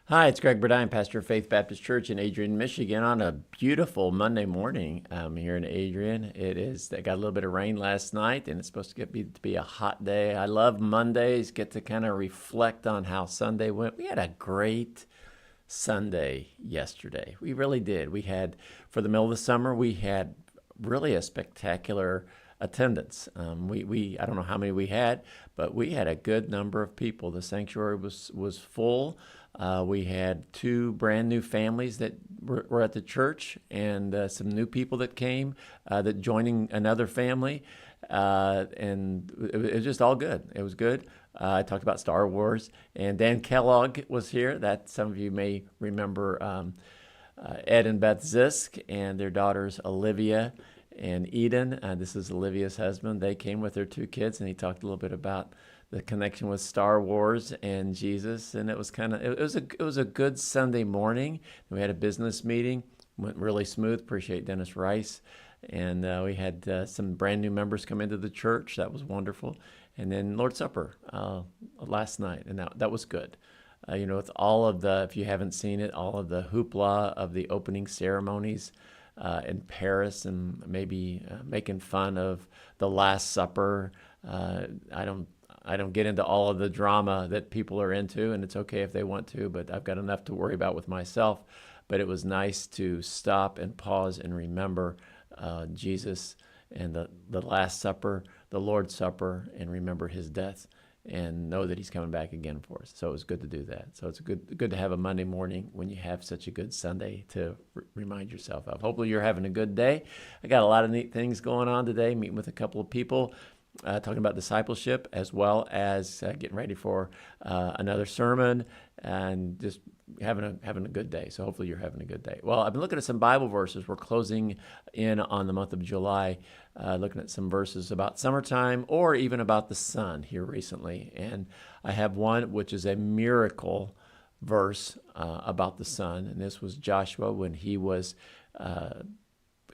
Hi, it's Greg Burdine, pastor of Faith Baptist Church in Adrian, Michigan, on a beautiful Monday morning here in Adrian. They got a little bit of rain last night, and it's supposed to be a hot day. I love Mondays, get to kind of reflect on how Sunday went. We had a great Sunday yesterday. We really did. For the middle of the summer, we had really a spectacular attendance. I don't know how many we had, but we had a good number of people. The sanctuary was full. We had two brand new families that were at the church, and some new people that came that joining another family, and it was just all good. It was good. I talked about Star Wars, and Dan Kellogg was here. That some of you may remember Ed and Beth Zisk and their daughters Olivia and Eden. This is Olivia's husband. They came with their two kids, and he talked a little bit about the connection with Star Wars and Jesus, and it was a good Sunday morning. We had a business meeting, went really smooth. Appreciate Dennis Rice, and we had some brand new members come into the church. That was wonderful, and then Lord's Supper last night, and that was good. With all of if you haven't seen it, all of the hoopla of the opening ceremonies in Paris, and maybe making fun of the Last Supper. I don't get into all of the drama that people are into, and it's okay if they want to, but I've got enough to worry about with myself. But it was nice to stop and pause and remember Jesus and the Last Supper, the Lord's Supper, and remember his death and know that he's coming back again for us. So it was good to do that. So it's good to have a Monday morning when you have such a good Sunday to remind yourself of. Hopefully you're having a good day. I got a lot of neat things going on today, meeting with a couple of people. Talking about discipleship, as well as getting ready for another sermon, and just having a good day. So hopefully you're having a good day. Well, I've been looking at some Bible verses. We're closing in on the month of July, looking at some verses about summertime or even about the sun here recently. And I have one which is a miracle verse about the sun, and this was Joshua when he was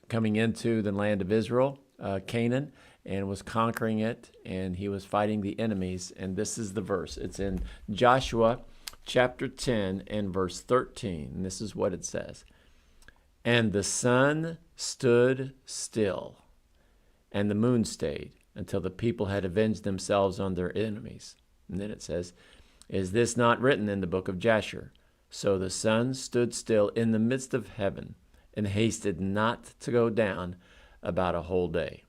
coming into the land of Israel, Canaan, and was conquering it, and he was fighting the enemies. And this is the verse. It's in Joshua chapter 10 and verse 13. And this is what it says. And the sun stood still, and the moon stayed, until the people had avenged themselves on their enemies. And then it says, is this not written in the book of Jasher? So the sun stood still in the midst of heaven, and hasted not to go down about a whole day.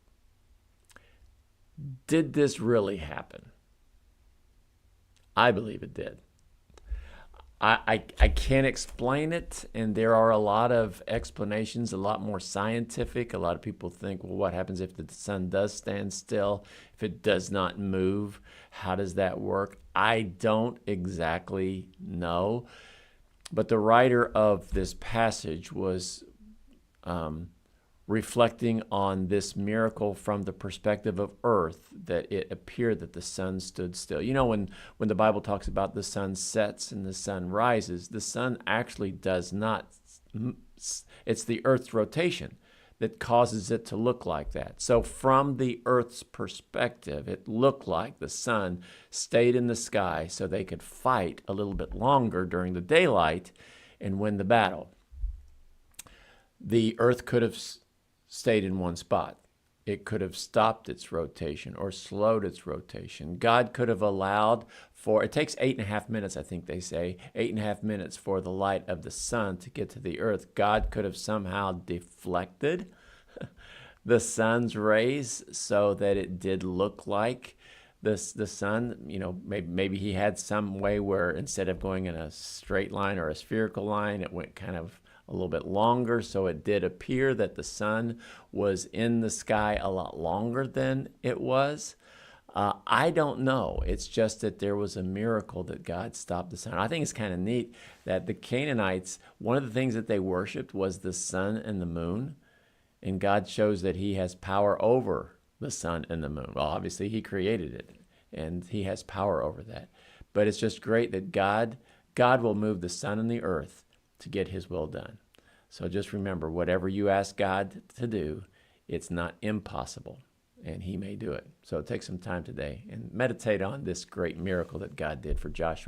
Did this really happen? I believe it did. I can't explain it, and there are a lot of explanations, a lot more scientific. A lot of people think, well, what happens if the sun does stand still, if it does not move? How does that work? I don't exactly know, but the writer of this passage was reflecting on this miracle from the perspective of earth, that it appeared that the sun stood still. When the Bible talks about the sun sets and the sun rises, the sun actually does not. It's the earth's rotation that causes it to look like that. So from the earth's perspective, it looked like the sun stayed in the sky so they could fight a little bit longer during the daylight and win the battle. The earth could have stayed in one spot. It could have stopped its rotation or slowed its rotation. God could have allowed it takes 8.5 minutes, I think they say, 8.5 minutes for the light of the sun to get to the earth. God could have somehow deflected the sun's rays so that it did look like the sun. Maybe he had some way where instead of going in a straight line or a spherical line, it went kind of a little bit longer, so it did appear that the sun was in the sky a lot longer than it was. I don't know. It's just that there was a miracle that God stopped the sun. I think it's kind of neat that the Canaanites, one of the things that they worshiped was the sun and the moon, and God shows that he has power over the sun and the moon. Well, obviously he created it, and he has power over that. But it's just great that God will move the sun and the earth to get his will done. So just remember, whatever you ask God to do, it's not impossible, and he may do it. So take some time today and meditate on this great miracle that God did for Joshua.